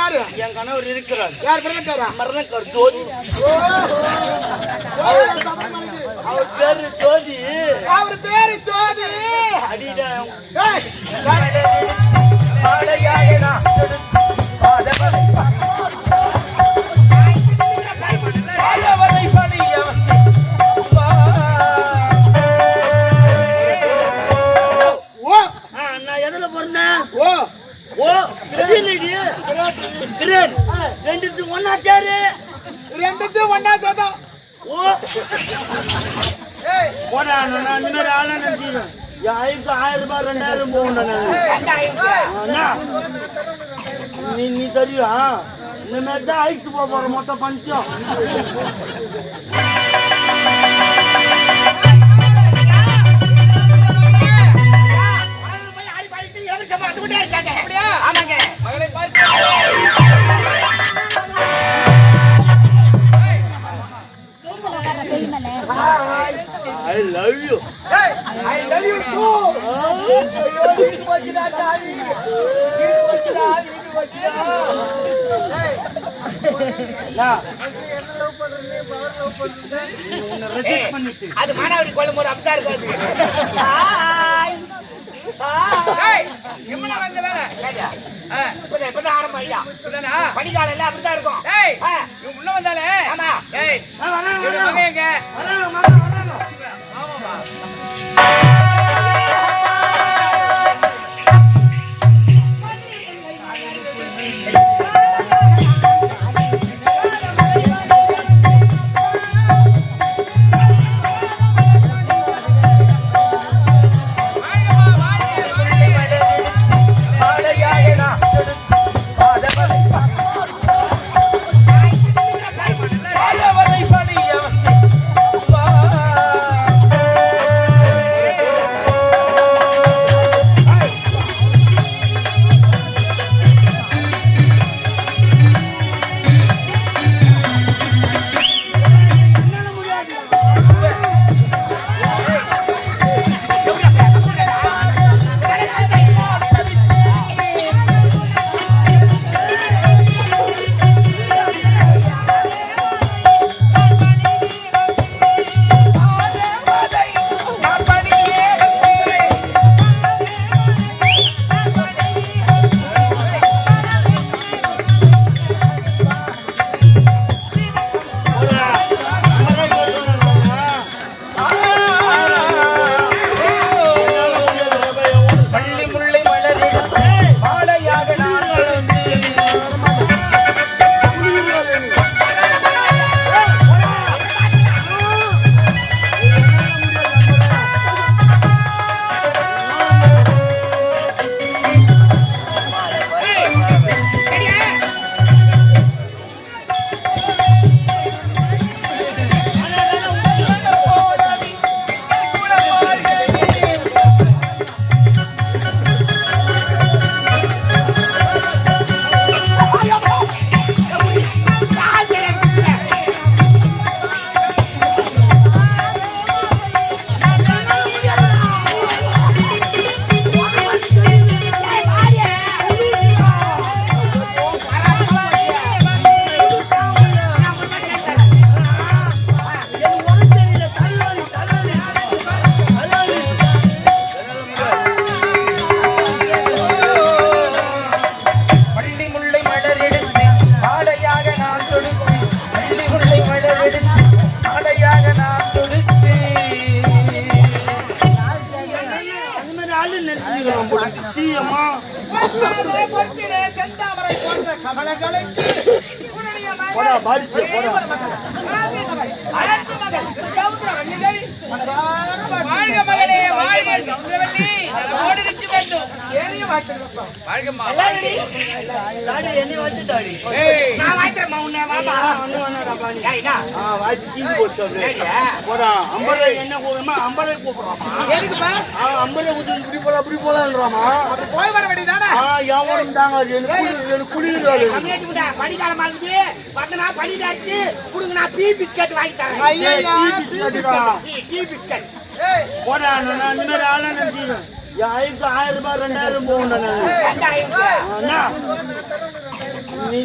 யாரு? என் கணவர் இருக்கிறார். யார் பிரதமர்? மரணக்கார் ஜோதி. அவர் பேரு ஜோதி. அவர் பேரு ஜோதி. அடிடா நான் எதுல போறேன்? ஓ ரெண்டு ஒன்னாச்சாரு. ரெண்டு ஒன்னா தோதா. ஓ போடா நான் அந்த மாதிரி ஆளா நினைச்சிருக்கேன். என் ஐக்கு 1000 ரூபாய் 2000 போகணும். நீ தெரியா இந்த மாதிரி தான் ஐஸ்க்கு போக போற மொத்தம் பஞ்சம். I love you. Hey, I love you too. வீட்டு வச்சுடா சாவி. வீட்டு வச்சுடா. Hey. என்ன லவ் பண்றீங்க? பவர் லவ் பண்றீங்க. உன்னை ரிஜெக்ட் பண்ணிட்டு. அது மானாவரி கொல்லும்போது அப்படிதான் இருக்காது. ஹாய். ஹாய். எம்மனா வந்த வேலை? கேயா. இப்பதான் ஆரம்பம் ஐயா. இப்பதானா? படிக்கால எல்லாம் அப்படிதான் இருக்கும். ஏய். இவன் முன்ன வந்தாலே. ஆமா. ஏய். வராங்க. வராங்க. ஆமாமா.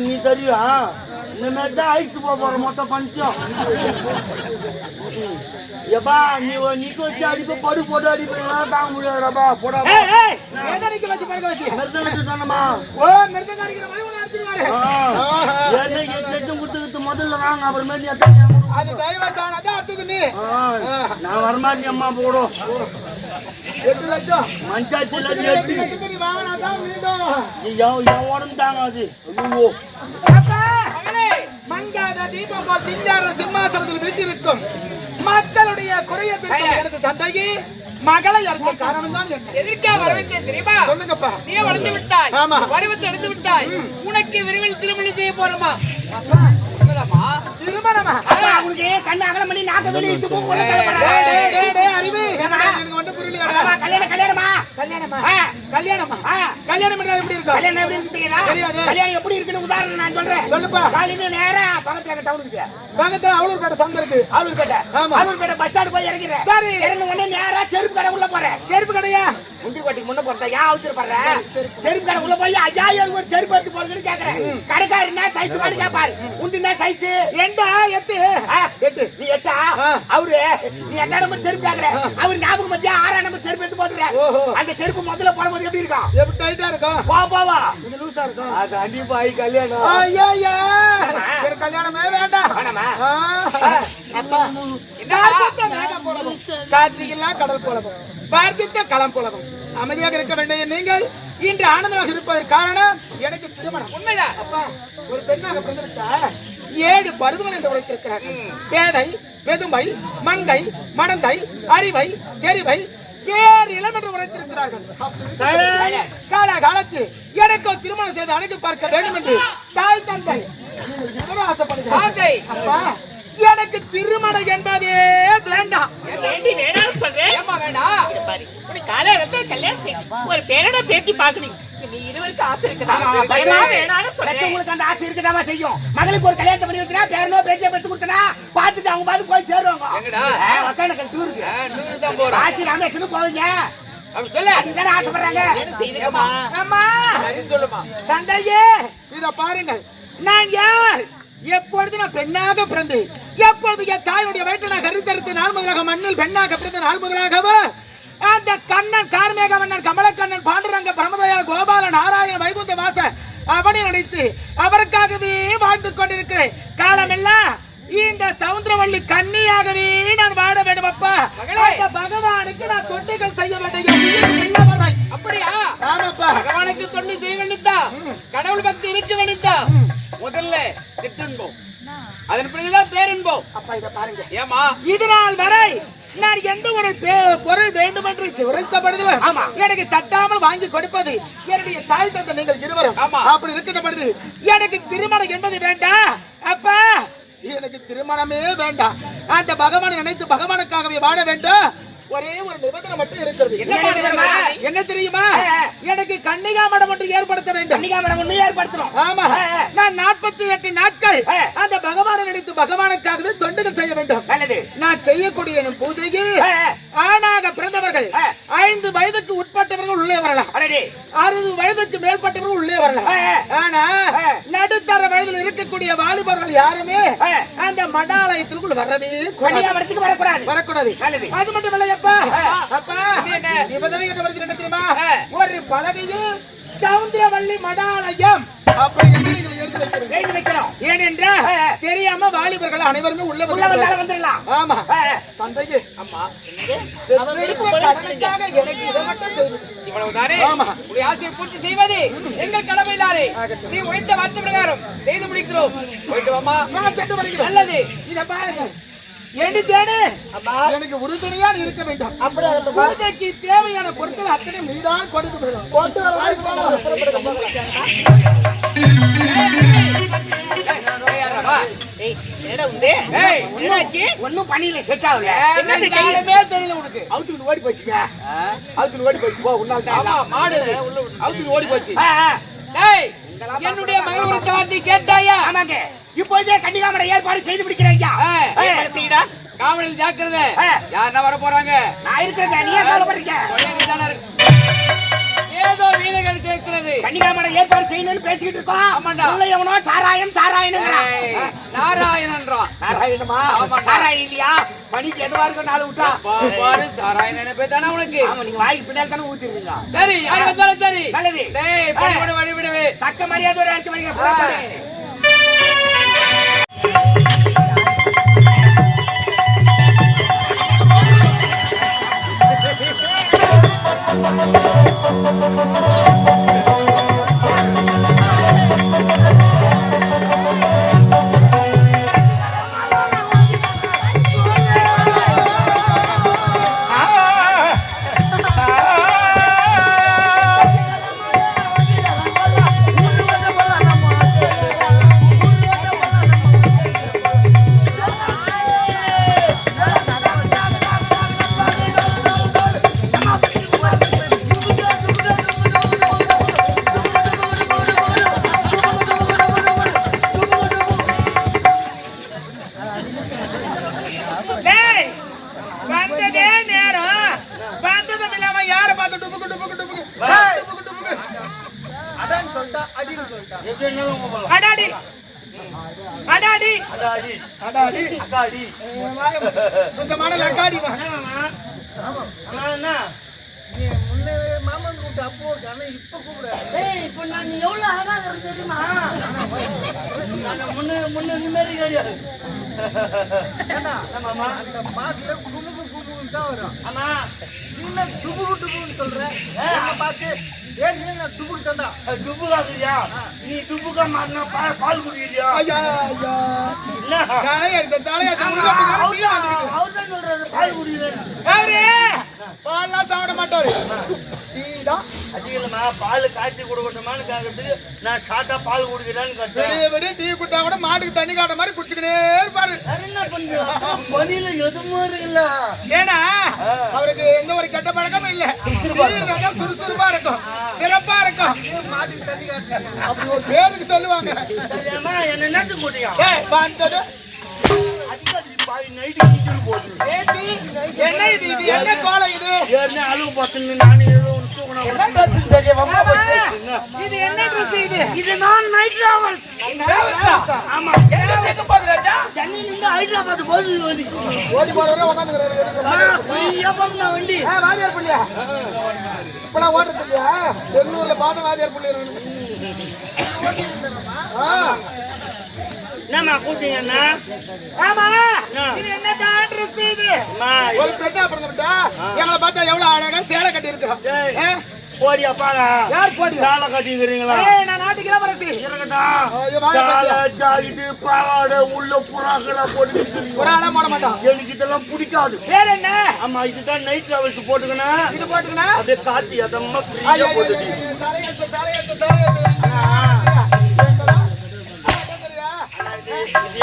நீ தெரியும் இந்த மாதிரி தான் அழைச்சிட்டு போற மொத்தம் பஞ்சம். எப்பா நீ நிக்க வச்சு அடிப்ப படு போட்டு அடிப்பீங்களா தாங்க முடியாதுப்பா போடா. சொன்னமா முதல்ல வாங்க அப்புறமேட்டு நான் வரமாட்டேன் அம்மா போடும் 8 லட்சம் மஞ்சாச்சு எவனும் தாங்க அது. மங்காத தீபம் சிம்மாசனத்தில் வீட்டிருக்கும் மக்களுடைய குறையத்தை எடுத்து தந்தையே மகளை அடுத்த காரணம் தான் எதற்காக வரவேற்க தெரியுமா? சொல்லுங்கப்பா. நீ வளர்ந்து விட்டாய், ஆமா. பருவத்தை எடுத்து விட்டாய், உனக்கு விரைவில் திருமணம் செய்ய போறோமா? திருமணமா? உனக்கு கண்ணு அகலம் பண்ணி நாக்க வெளியே இட்டு போக அறிவு எனக்கு ஒன்றும் புரியலையா? கல்யாணமா? கல்யாணம் எப்படி இருக்கும்? கல்யாணம் எப்படி இருக்கு தெரியுதா? தெரியாது. கல்யாணம் எப்படி இருக்குன்னு உதாரணம் நான் சொல்றேன். சொல்லுப்பா. காலையில நேரா பக்கத்துல டவுன் இருக்கு, பக்கத்துல அவலூர்பேட்டை சந்தை இருக்கு. அவலூர்பேட்டை. ஆமா. அவலூர்பேட்டை பஸ் ஸ்டாண்ட் போய் இறங்கிறேன். சரி. இறங்க உடனே நேரா செருப்பு கடை உள்ள போறேன். செருப்பு கடையா? முந்திரி கோட்டைக்கு முன்ன போறதா யா வச்சிருப்பாரு. செருப்பு கடை உள்ள போய் ஐயா எனக்கு ஒரு செருப்பு எடுத்து போறதுன்னு கேக்குறேன். கடைக்காரர் என்ன சைஸ் மாதிரி கேப்பாரு. உந்தினா சைஸ் 8 நீ 8 அவரு நீ 8 நம்பர் செருப்பு கேக்குற. அவர் ஞாபகம் மத்தியா 6 நம்பர் செருப்பு எடுத்து போடுற. அந்த செருப்பு முதல்ல போடும்போது எப்படி இருக்கும்? எப்படி டைட்டா இருக்கும்? போவா கொஞ்சம் லூசா இருக்கும். அது அடிப்பாய் கல்யாணம். ஐயா எனக்கு கல்யாணமே வேண்டாம். வேணாமா? அப்பா காற்றில்லா கடல் போலவும் பார்த்தித்த களம் போலவும் அமைதியாக இருக்க வேண்டிய நீங்கள் இன்று ஆனந்தமாக இருப்பதற்கு காரணம் எனக்கு திருமணம். உண்மைதான் அப்பா. ஒரு பெண்ணாக பிறந்து விட்டால் 7 பருவங்கள் என்று உழைத்திருக்கிறார்கள். பேதை, பெதுமை, மங்கை, மணந்தை, அறிவை, தெரிவை, பேர் இளம் என்று உழைத்திருக்கிறார்கள். காலகாலத்து எனக்கு திருமணம் செய்து அணுகி பார்க்க வேண்டும் என்று தாய் தந்தை ஆசைப்படுகிறேன். அப்பா எனக்கு திருமணம் என்பதே வேண்டாம். ஒரு பேரோட பேசி பாக்கணும். நீ இருவருக்கு ஆசை இருக்குதா? உங்களுக்கு அந்த ஆசை இருக்குதாமா செய்யும். மகளுக்கு ஒரு கல்யாணத்தை பண்ணி வைக்கிறா, பேரனோ பேத்தியா பெற்று கொடுத்தனா பார்த்துட்டு அவங்க பாட்டு போய் சேருவாங்க. ஒகேனக்கல் டூருக்கு ஆட்சி ராமேஸ்வரம் போவீங்க. ஆசைப்படுறாங்க. தந்தையே இத பாருங்கள், நான் யார்? எப்பொழுது நான் பெண்ணாக பிறந்து எப்பொழுது என் தாயுடைய வயிற்று நான் கருத்தறுத்து நாள் முதலாக மண்ணில் பெண்ணாக பிறந்த நாள் முதலாகவோ அந்த கண்ணன் கார்மேக மன்னன் கமலக்கண்ணன் பாண்டுரங்க பிரமதயாள கோபால நாராயண வைகுந்த வாச அவனை நினைத்து அவருக்காகவே வாழ்ந்து கொண்டிருக்கிறேன். காலமெல்லாம் இந்த சவுந்தரவள்ளி கன்னியாகவே நான் வாழ வேண்டும். அப்பா அந்த பகவானுக்கு நான் தொண்டுகள் செய்ய வேண்டும். அப்படியா? ஆமாப்பா. பகவானுக்கு தொண்டு செய்ய வேண்டியதா? கடவுள் பக்தி இருக்க வேண்டியதா? முதல்ல சிற்றின்போம், அதன் பிறகுதான் பேரின்போம். அப்பா இத பாருங்க. ஏமா இது நாள் வரை நான் எந்த ஒரு பொருள் வேண்டும் என்று உரைத்தப்படுதல் எனக்கு தட்டாமல் வாங்கி கொடுப்பது என்னுடைய தாய் தந்தை நீங்கள் இருவரும். அப்படி இருக்கின்றபடுது எனக்கு திருமணம் என்பது வேண்டாம். அப்பா எனக்கு திருமணமே வேண்டாம். அந்த பகவானை நினைத்து பகவானுக்காகவே வாழ வேண்டும். ஒரே ஒரு நிபந்தனை மட்டும் இருக்கிறது. என்ன தெரியுமா? எனக்கு கன்னிகா மடம் ஒன்று ஏற்படுத்த வேண்டும். கன்னிகா மடம் ஒன்று ஏற்படுத்தணும். ஆமா. நான் 48 நாட்கள் அந்த பகவானை நினைத்து பகவானுக்காகவே தொண்டுகள் செய்ய வேண்டும். நான் செய்யக்கூடிய என் பூஜைக்கு ஆணாக பிறந்தவர்கள் 5 வயதுக்கு உட்பட்டவர்கள் உள்ளே வரலாம். 60 வயதுக்கு மேற்பட்டவர்கள் உள்ளே வரலாம். ஆனா நடுத்தர வயதில் இருக்கக்கூடிய வாலிபர்கள் யாருமே அந்த மடாலயத்திற்குள் வரவே வரக்கூடாது. அது மட்டும் இல்லை அப்பா. ஒரு பலகையில் சவுந்தரவள்ளி மடாலயம் அப்படி என்று நீங்கள் எழுதி வைக்கிறோம். ஏனென்றால் தெரியாம வாலிபர்கள் அனைவருமே உள்ள வந்துடலாம். ஆமா தந்தையே, கடனுக்காக எனக்கு இதை மட்டும் செய்து இவ்வளவுதானே? உடைய ஆசையை பூர்த்தி செய்வது எங்கள் கடமைதானே. நீ உழைத்த வார்த்தை பிரகாரம் செய்து முடிக்கிறோம். போயிட்டு வாமா. நல்லது. இதை பாருங்க, எனக்கு உறுதுணையா இருக்க வேண்டும். பூஜைக்கு தேவையான பொருட்கள் அத்தனை நீதான் கொடுக்க வேண்டும். ஒன்னும் பண்ணியில செட் ஆகல. தெரியல உனக்கு. அவுத்துக்கு ஓடி போச்சுங்க. அவுத்துக்கு ஓடி போச்சு. போ உன்னால மாடு அவுத்துக்கு ஓடி போச்சு. என்னுடைய மகள் உரைத்த வார்த்தை கேட்டாயா? ஆமாங்க. இப்போதே கன்னிகாமட ஏற்பாடு செய்து முடிக்கிறேன். காவலில் ஜாக்கிரதை. யாருன்னா வர போறாங்க? நான் இருக்கிறேன். நீ கவலைப்படுறீங்க? ஏதோ வீரர்கள் கேட்கிறது. கன்னிகாமடம் ஏற்பாடு செய்யணும்னு பேசிக்கிட்டு இருக்கோம். ஆமாண்டா. உள்ள எவனோ சாராயம் சாராயனுங்கிறான். நாராயணன்றான். நாராயணமா? சாராயம் இல்லையா? மணிக்கு எதுவா இருக்கும் 4 விட்டா. பாரு சாராயணனே பேதானே உனக்கு. ஆமா, நீங்க வாய்க்கு பின்னாடி தானே ஊத்திருவீங்க. சரி யார் வந்தாலும் சரி. நல்லது. டேய் பணிவிட வழிவிடுவே. தக்க மரியாதை ஒரு அடிச்சு மணிக்கு புறப்படு. சுத்தமான லக்காடி மாமன் கூப்பிட்டு அப்போ இப்ப கூப்பிடாது. இப்ப நான் எவ்வளவு அழகா இருக்கு தெரியுமா? முன்ன இந்த மாதிரி கிடையாது. அந்த பாட்டுல குமுகு குமுகுன்னு தான் வரும். ஆமா, நீ என்ன டுபுகு டுபுன்னு சொல்ற? பார்த்து ஏற்கனவே நான் டுபுக்கு தண்டா. டுபுகாதுயா? நீ டுபுக்கா மாறினா பால் குடிக்கலையா? அவர்தான் சொல்றாரு பால் குடிக்கிறேன். பால்லாம் சாப்பிட மாட்டாரு. அதிகமா பால் காய்ச்சி கொடுக்கணுமான்னு கேட்கறதுக்கு நான் ஷார்ட்டா பால் குடிக்கிறேன்னு கேட்டேன். டீ குடித்தா கூட மாட்டுக்கு தண்ணி காட்ட மாதிரி குடிச்சுக்கிட்டே இருப்பாரு. என்ன பண்ணுங்க பணியில எதுவும் இருக்குல்ல. ஏன்னா அவருக்கு எந்த ஒரு கெட்ட பழக்கமும் இல்ல. சுறுசுறுப்பா இருக்கும், சிறப்பா இருக்கும். மாட்டுக்கு தண்ணி காட்டுறீங்க அப்படி ஒரு பேருக்கு சொல்லுவாங்க. என்ன என்னது போட்டியா வந்தது என்ன இது? இது என்ன கோலம் இது? அளவு பார்த்து நான் ஏதோ இது என்ன ட்ரெஸ் இது? இது நான் நைட் டிராவல்ஸ். ஆமா, சென்னையில இருந்து ஹைதராபாத் போகுது வண்டி. ஓடி போறவரே உட்காந்துக்கிறாரு. ஃப்ரீயா போகுது வண்டி. வாதியார் பிள்ளையா? இப்பெல்லாம் ஓட்டுறது இல்லையா? பெங்களூர்ல பாத வாதியார் பிள்ளை. என்னம்மா கூப்பிட்டீங்கன்னா? ஆமா, இது என்ன ட்ரெஸ் இது? ஒரு பெண்ணா பிறந்துட்டா எங்களை பார்த்தா எவ்வளவு அழகா சேலை கட்டி இருக்கிறோம். போடியா பாங்க. யார் போடி? சாலை கட்டிக்கிறீங்களா? நான் நாட்டுக்கு இளவரசி. சாலை ஜாக்கெட்டு பாவாடை உள்ள புறாக்கரா போட்டு ஒரு ஆளா போட மாட்டான். எனக்கு இதெல்லாம் பிடிக்காது. வேற என்ன? ஆமா, இதுதான் நைட் டிராவல்ஸ் போட்டுக்கணும். இது போட்டுக்கணும். அப்படியே காத்தி அதம்மா ஃப்ரீயா போட்டுட்டு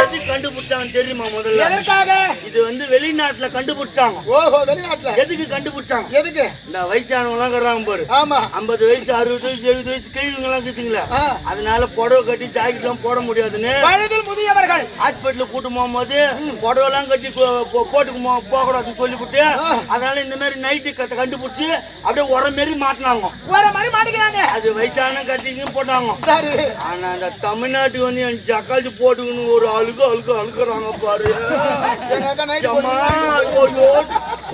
எது கண்டுபிடிச்சாங்க தெரியுமா? முதல்ல எதற்காக? இது வந்து வெளிநாட்டுல கண்டுபிடிச்சாங்க. ஓஹோ, வெளிநாட்டுல. எதுக்கு கண்டுபிடிச்சாங்க? எதுக்கு? இந்த வயசானவங்க எல்லாம் இருக்கிறாங்க பாரு. ஆமா, 50 வயசு 60 வயசு 70 வயசு கேள்விங்க எல்லாம் இருக்குங்களா? அதனால புடவை கட்டி ஜாக்கெட் எல்லாம் போட முடியாதுன்னு வயதில் முதியவர்கள் ஹாஸ்பிட்டல் கூட்டு போகும்போது புடவை எல்லாம் கட்டி போட்டுக்கு போக கூடாதுன்னு சொல்லிவிட்டு அதனால இந்த மாதிரி நைட்டு கண்டுபிடிச்சு அப்படியே உர மாரி மாட்டினாங்க. உர மாதிரி மாட்டிக்கிறாங்க. அது வயசான கட்டிங்க போட்டாங்க. சரி. ஆனா அந்த தமிழ்நாட்டுக்கு வந்து என் ஜக்காச்சு போட்டுக்கணும் ஒரு அழுக்குறாங்க பாரு.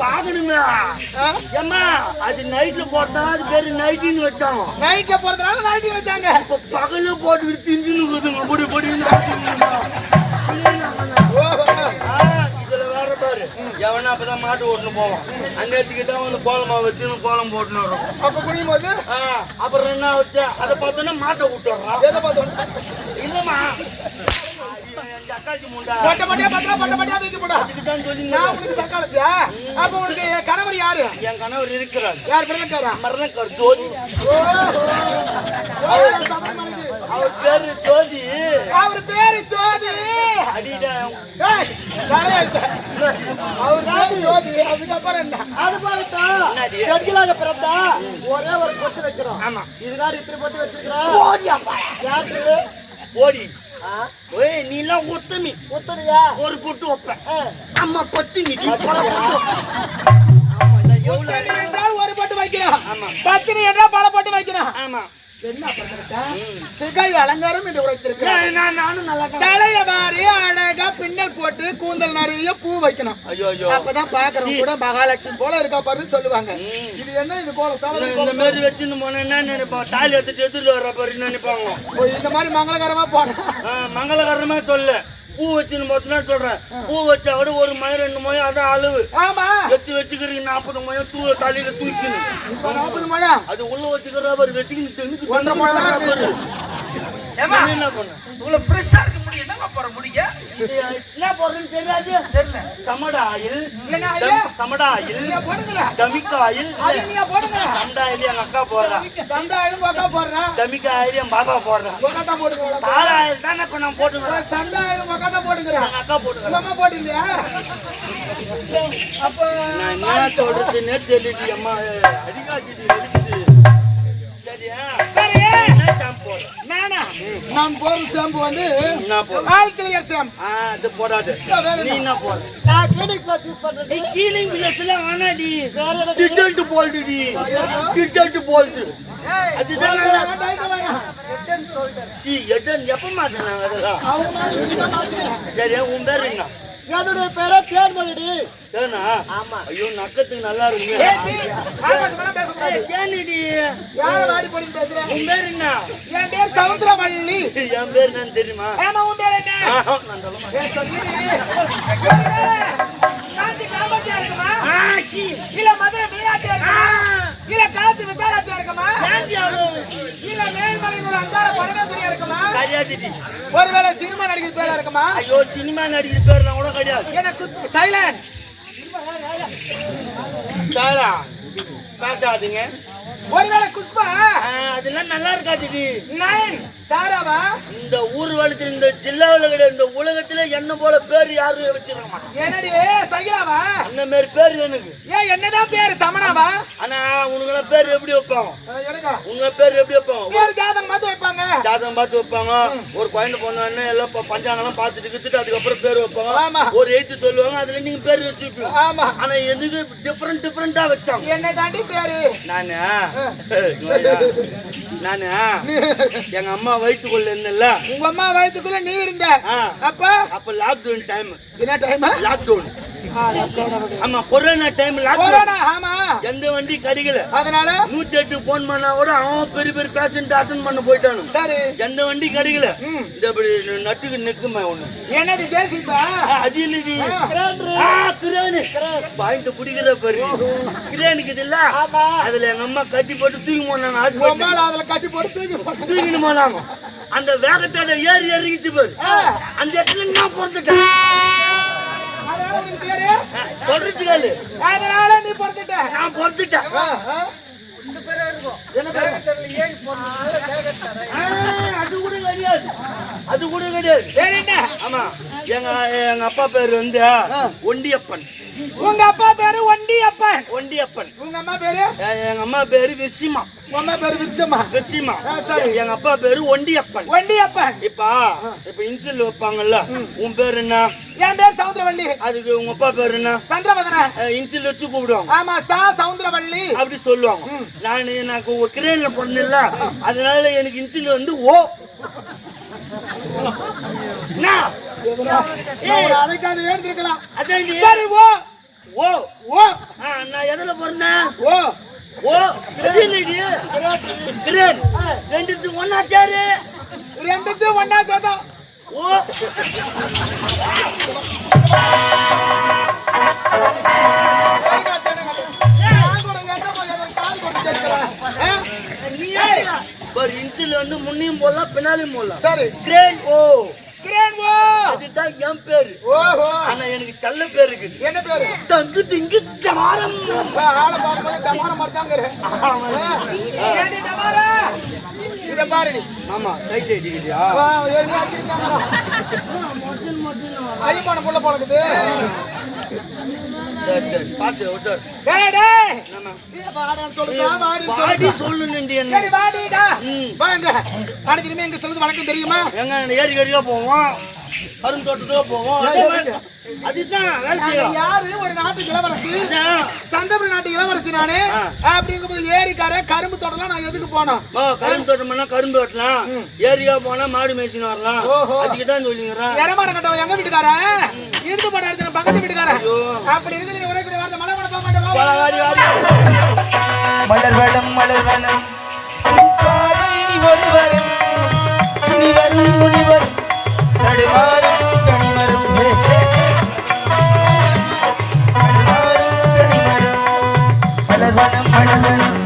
பாக்கணுமே ஏமா, அது நைட்ல போட்டா அது பேரு நைட்டின்னு வச்சாங்க. நைட்ல போறதுனால நைட்டின்னு வச்சாங்க. இப்ப பகல போட்டுக்கிட்டு திஞ்சுன்னு பொடி பொடி. இதுல வேற பாரு, எவனா அப்பதான் மாட்டு ஓட்டுன்னு போவான். அந்த இடத்துக்கு தான் வந்து கோலமா வச்சு கோலம் போட்டுன்னு வரும். அப்ப குடியும் போது அப்புறம் என்ன வச்சு அதை பார்த்தோன்னா மாட்டை விட்டுறான். எதை பார்த்தோம்? இல்லம்மா, கணவர் யாரு? என் கணவர் இருக்கிறார். யார்? பிரதக்காரா? மரணக்கார் ஜோதி. அவர் பேரு ஜோதி. அவர் பேரு ஜோதி. அடிடா அவர் ஜோதி. அதுக்கப்புறம் என்ன? அது பாருங்க, பிறந்தா ஒரே ஒரு பொட்டு வைக்கிறோம். ஆமா, இதுக்காக இத்தனை பொட்டு வச்சிருக்கிறோம். ஓடி நீ எல்லாம் ஒத்தமியா ஒரு பொட்டு வைப்பேன். அம்மா பத்து நீ என்றால் ஒரு பொட்டு வைக்க வைக்கணும். ஆமா. பத்தினி என்ன பாலை போட்டு வைக்கணும். ஆமா. என்ன பண்ணுறா? சிகை அலங்காரம் என்று உரைத்திருக்கிறேன். நானும் நல்லா தலைய வாரி அழகா பின்னல் போட்டு கூந்தல் நிறைய பூ வைக்கணும். ஐயோ அப்பதான் பாக்குறவங்க கூட மகாலட்சுமி போல இருக்கா பாரு சொல்லுவாங்க. இது என்ன இது கோல இந்த மாதிரி வச்சுன்னு போனா என்ன நினைப்பாங்க? தாலி எடுத்துட்டு எதிர்த்து வர்ற பாரு நினைப்பாங்க. இந்த மாதிரி மங்களகரமா போன மங்களகரமா சொல்ல பூ வச்சுன்னு மட்டும்தான் சொல்றேன். பூ வச்சா கூட ஒரு மயம் 2 மயம் அதான் அளவு. ஆமா எத்தி வச்சுக்கிறீங்க 40 மயம் தலையில தூக்கணும். 40 மயம் அது உள்ள வச்சுக்கிற பாரு வச்சுக்கிட்டு 1.5 மயம் தான் பாரு. என்ன பண்ண இவ்வளவு ஃப்ரெஷ்ஷா இருக்க முடியும் என்ன போற முடிய இது என்ன போடுறேன்னு தெரியாது. தெரியல. சமடா ஆயில் இல்லனா ஐயா சமடா ஆயில் நீ போடுங்கடா. டமிக்கா ஆயில் அது நீ போடுங்க. சண்டா ஆயில் எங்க அக்கா போடுறா. சண்டா ஆயிலும் கோக்கா போடுறா. டமிக்கா ஆயில் என் பாபா போடுறா. கோக்கா தான் போடுங்க. தாள ஆயில் தானே இப்ப நான் போட்டுக்கிறேன். சண்டா ஆயிலும் கோக்கா தான் போடுங்கடா. எங்க அக்கா போட்டுக்கிறேன். அம்மா போடுறியா? அப்ப நான் என்ன சொல்றதுன்னே தெரியல. அம்மா அடிக்காச்சுது வெளிக்குது. சரியா? சரி. என்ன ஷாம்பு போடுற? நானா நான் போடுற ஷாம்பு வந்து என்ன போடுற? All clear shampoo. அது போடாத. நீ என்ன போடுற? நான் கிளினிக் பிளஸ் யூஸ் பண்றேன். கீலிங் பிளஸ்ல ஆனாடி டிஜென்ட் போல்டுடி. டிஜென்ட் போல்டு. ஏய் அதுதான் நல்லா டைட் வேணாம். Head shoulder. சி எடன் எப்ப மாட்டேனாங்க அதெல்லாம். அவங்க கிட்ட மாத்திக்கிறேன். சரியா? உன் பேர் என்ன? என்னுடைய பேரு தேன்மொழிடி. தேனா? ஆமா. ஐயோ நக்கத்துக்கு நல்லா இருக்குமே. ஏத்தி ஆபாசமா பேசக்கூடாது. தேனிடி. யார வாடி போடி பேசுற? உன் பேர் என்ன? என் பேர் சவுந்தரவள்ளி. என் பேர் என்னன்னு தெரியுமா? ஏமா உன் பேர் என்ன? நான் சொல்ல மாட்டேன். ஏ சொல்லுடி. காந்தி காமத்தியா இருக்குமா? சி இல்ல மதுரை மீனாட்சியா இருக்குமா? இல்ல காந்தி விசாலாட்சியா இருக்குமா? ஏன்டி அவ்வளவு இல்ல மேல்மலையூர் அந்தார பரமேஸ்வரியா இருக்குமா? கிடையாதுடி. ஒருவேளை சினிமா நடிகர் பேரா இருக்குமா? ஐயோ சினிமா நடிகர் பேர்லாம் கூட கிடையாது. எனக்கு சைலண்ட். சாரா பேசாதீங்க. ஒருவேளை குஷ்பா? அதெல்லாம் நல்லா இருக்காதுடி. நைன் தாராவா? இந்த ஊர் வளத்துல இந்த ஜில்லாவில் கிடையாது. இந்த உலகத்துல என்ன போல பேர் யாரும் வச்சிருக்க மாட்டாங்க. என்னடி சகிலாவா? அந்த மாதிரி பேர் எனக்கு. ஏன் என்னதான் பேரு தமனாவா? ஆனா உனக்கு பேர் எப்படி வைப்பாங்க? எனக்கா உங்க பேர் எப்படி வைப்பாங்க? பேரு ஜாதகம் பார்த்து வைப்பாங்க. ஜாதகம் பார்த்து வைப்பாங்க. ஒரு குழந்தை பொண்ணு எல்லாம் பஞ்சாங்கெல்லாம் பார்த்துட்டு கித்துட்டு அதுக்கப்புறம் பேர் வைப்பாங்க. ஆமா. ஒரு எழுத்து சொல்லுவாங்க. அதுல நீங்க பேர் வச்சுப்பீங்க. ஆமா. ஆனா எதுக்கு டிஃபரெண்டா வச்சாங்க? என்ன தாண்டி பேரு? நானு எங்க அம்மா வயிற்றுக்குள்ள இருந்தேன்ல. உங்க அம்மா வயித்துக்குள்ள நீ இருந்த. அப்ப லாக்டவுன் டைம். என்ன டைம்? லாக்டவுன். ஆமா கொரோனா டைம் லாக்டவுன். கொரோனா ஆமா. எந்த வண்டி கிடைக்கல. அதனால 108 போன் பண்ணா கூட அவன் பெரிய பெரிய பேஷண்ட் அட்டெண்ட் பண்ண போயிட்டானு. சரி. எந்த வண்டி கிடைக்கல. இந்த இப்படி நட்டுக்கு நிக்குமே ஒண்ணு. என்னது ஜேசிபா? அது இல்லடி. கிரேன். பாயிண்ட் குடிக்கிற பாரு. கிரேனுக்கு இல்ல. அதுல எங்க அம்மா கட்டி போட்டு தூக்கி போனாங்க. ஹாஸ்பிடல்ல அதுல கட்டி போட்டு தூக்கிட்டு போனாங்க. அந்த வேகத்தோட ஏறி இறங்கிச்சு பாரு. அந்த இடத்துல நான் பொறுத்துட்டேன். அதனால உனக்கு பேரு? சொல்றது கேளு. அதனால நீ பொறுத்துட்ட. நான் பொறுத்துட்டேன். இந்த பேரா இருக்கும். என்ன வேகத்தடல ஏறி போறதுனால வேகத்தட. அது கூட கிடையாது. அது கூட கிடையாது. வேற என்ன? ஆமா. எங்க அப்பா பேர் வந்து ஒண்டியப்பன். உங்க அப்பா பேரு ஒண்டியப்பன். ஒண்டியப்பன். உங்க அம்மா பேரு? எங்க அம்மா பேரு விசிமா. உங்க அம்மா பேரு விச்சம்மா. விசிமா. எங்க அப்பா பேரு ஒண்டியப்பன். ஒண்டியப்பன். இப்ப இன்சில் வைப்பாங்கல்ல. உன் பேர் என்ன? என் பேர் சவுந்தரவள்ளி. அதுக்கு உங்க அப்பா பேர் என்ன? சந்திரவதன. இன்சில் வச்சு கூப்பிடுவாங்க. ஆமா சா சவுந்தரவள்ளி அப்படி சொல்லுவாங்க. எனக்கு கிரேன்ல பொண்ணு அதனால எனக்கு இன்சில் வந்து ஓ. அடைக்காது எழுந்திருக்கலாம். சரி ஓ ஓ ஓ. நான் எதுல பிறந்தேன்? ஓ ஓ கிரேன். ரெண்டு ஒன்னா சேரு. ரெண்டு ஒன்னா சேதா. ஓ ஒரு இன்ச்சில் வந்து முன்னையும் போடலாம் பின்னாலையும் போடலாம். சரி. கிரேன் ஓ. கிரேன் ஓ. அதுதான் என் பேரு. ஓஹோ. ஆனா எனக்கு செல்ல பேர் இருக்குது. என்ன பேரு? தங்கு திங்கு டமாரம். ஆளை பார்க்கும்போது டமாரம் மாதிரி தாங்க. ஏடி டமாரா? இத பாரு நீ. ஆமா சைட் அடிக்குறியா? ஏறி அடிச்சாங்க. ஐயப்பான புள்ள போலக்குது. சரி சரி பாத்து சார். டேய் டேய். ஆமா. நீ வாடான்னு சொல்லுடா வாடி வாடி சொல்லுனேன்டி என்ன. சரி வாடிடா. வாங்க. அன்னைக்கு இனிமே எங்க சொல்லுது வணக்கம் தெரியுமா? எங்க ஏறி ஏறியா போவோம். கரும்பு தோட்டத்துக்கு போவோம். அதே மாதிரி அதுதான் வேலை செய்யும். யாரு ஒரு நாட்டு இளவரசி, சந்தபுரி நாட்டு இளவரசி நானு. அப்படிங்கும்போது ஏரிக்கார கரும்பு தோட்டம்லாம் நான் எதுக்கு போனோம்? கரும்பு தோட்டம்னா கரும்பு வெட்டலாம், ஏரியா போனா மாடு மேய்ச்சின்னு வரலாம். அதுக்குதான் சொல்லிங்கிறேன். எரமான கட்டவன் எங்க வீட்டுக்கார இருந்து போட எடுத்து பக்கத்து வீட்டுக்கார. அப்படி இருக்குது உனக்கு வார்த்தை மலை மலை போக மாட்டேன். மலர் வனம் மலர் வனம் ஒருவரும் முனிவரும் முனிவர் நடுவாரும் கனிவரும் மலர் வனம் மலர் வனம்.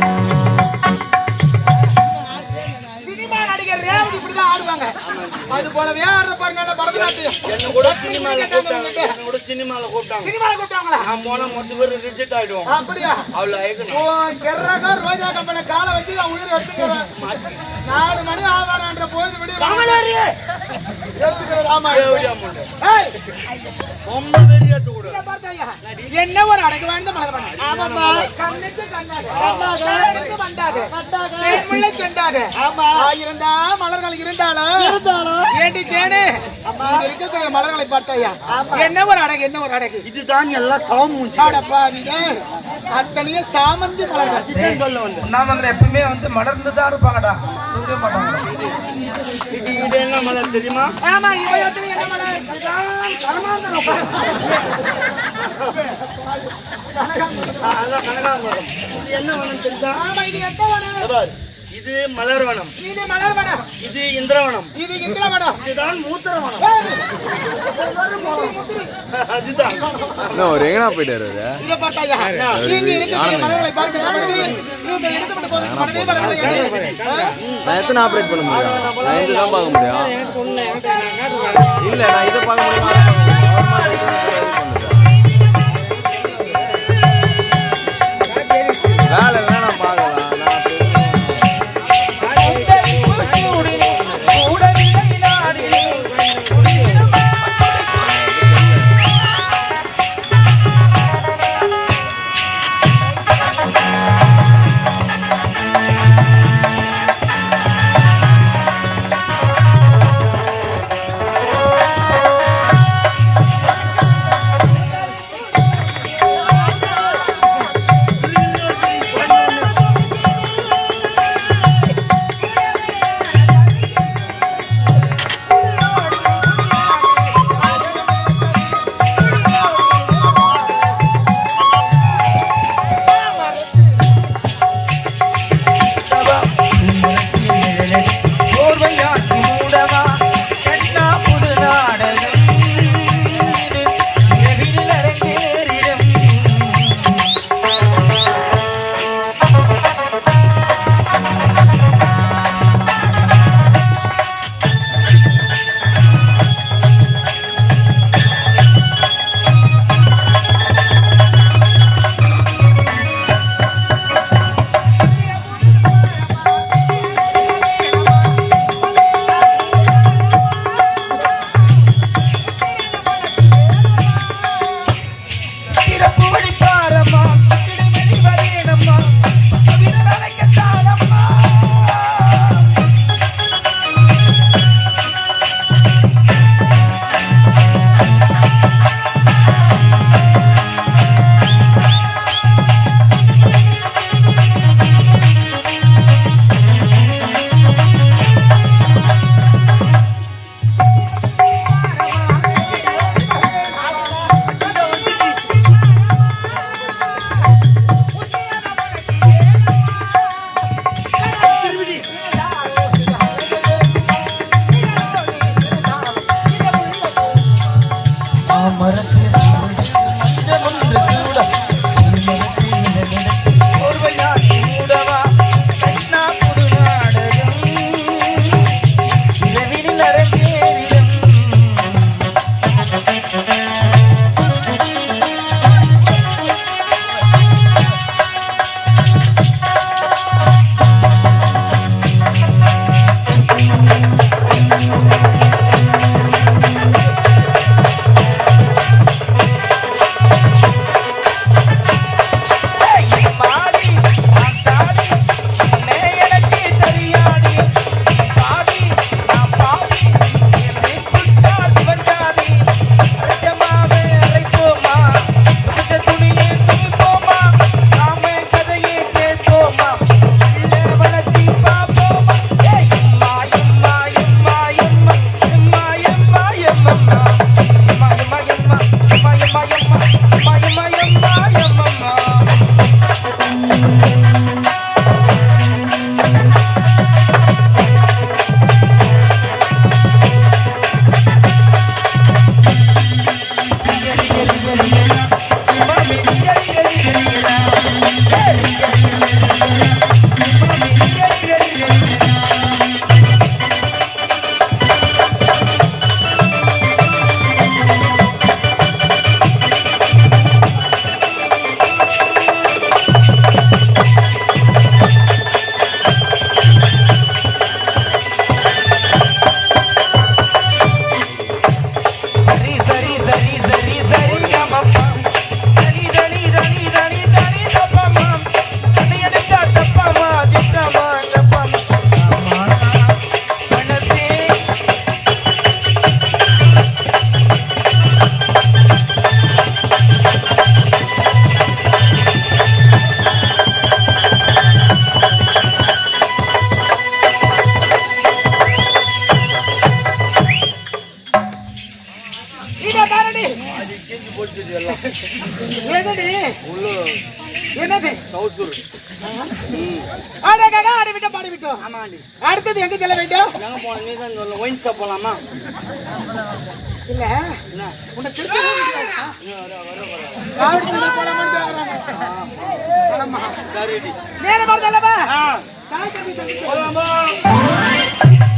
சினிமா நடிகர் ரேவதி இப்படிதான் ஆடுவாங்க. அது போலவே ஆடுற பாருங்க பரதநாட்டியம். என்ன கூட சினிமால கூப்பிட்டாங்க. சினிமால கூப்பிட்டாங்களா? நான் போனா மொத்த பேர் ரிஜெக்ட் ஆயிடுவோம். அப்படியா? அவ்வளவு ஆயிக்கணும். கெர்ரகா ரோஜா கம்பெனி காலை வச்சு நான் உயிர் எடுத்துக்கிறேன். 4 மணி ஆவானான்ற பொழுது விடிய எடுத்துக்கிறேன். ஆமா ரொம்ப வெறியாத்து கூட என்ன ஒரு அடக்கு வாழ்ந்த மலர் பண்ண கண்ணுக்கு கண்ணாக வண்டாக செண்டாக இருந்தா மலர்கள் இருந்தாலும் ஏண்டி தேனே இருக்கக்கூடிய மலர்களை பார்த்தாயா என்ன ஒரு அடகு, என்ன ஒரு அடகு. இதுதான் எல்லாம் சாமூஞ்சி. அத்தனைய சாமந்தி மலர்கள். இதுதான் சொல்ல வந்து நாமங்க எப்பவுமே வந்து மலர்ந்துதான் இருப்பாங்கடா, தூங்க மாட்டாங்க. இது என்ன மலர் தெரியுமா? ஆமா, இவையத்துல என்ன மலர்? அதான் கனகாம்பரம். இது என்ன வனம் தெரியுமா? ஆமா, இது என்ன வனம்? இது மலர்வனம், இது மலர்வனம், இது இந்திரவனம், இது இந்திரவனம், இதுதான் மூத்திரவனம். அதுதான் போயிட்டாரு. இத பார்த்தாயா நீங்க இருக்கக்கூடிய மலர்களை பார்க்கும் பொழுது இந்த இடத்துல போது மனதே மலர்களை நான் எத்தனை ஆபரேட் பண்ண முடியும்? நான் இதுதான் பார்க்க முடியும். இல்ல நான் இதை பார்க்க முடியும். வேலை வேணாம் பார்க்கலாம். உள்ள என்னது சவுசூர். ஆடகா ஆடி விட்டோம் பாடி விட்டோம். ஆமாண்டி. அடுத்தது எங்க செல்ல வேண்டும்? எங்க போன நீ தான் சொல்ல ஒயின் ஷாப் போலாமா? இல்ல என்ன உன்னை திருப்பி காவடி தண்ணி போடாமன்னு கேக்குறாங்க. சரிடி. நேரம் வருதல்லவா? ஆ காய் தண்ணி தண்ணி போலாமா?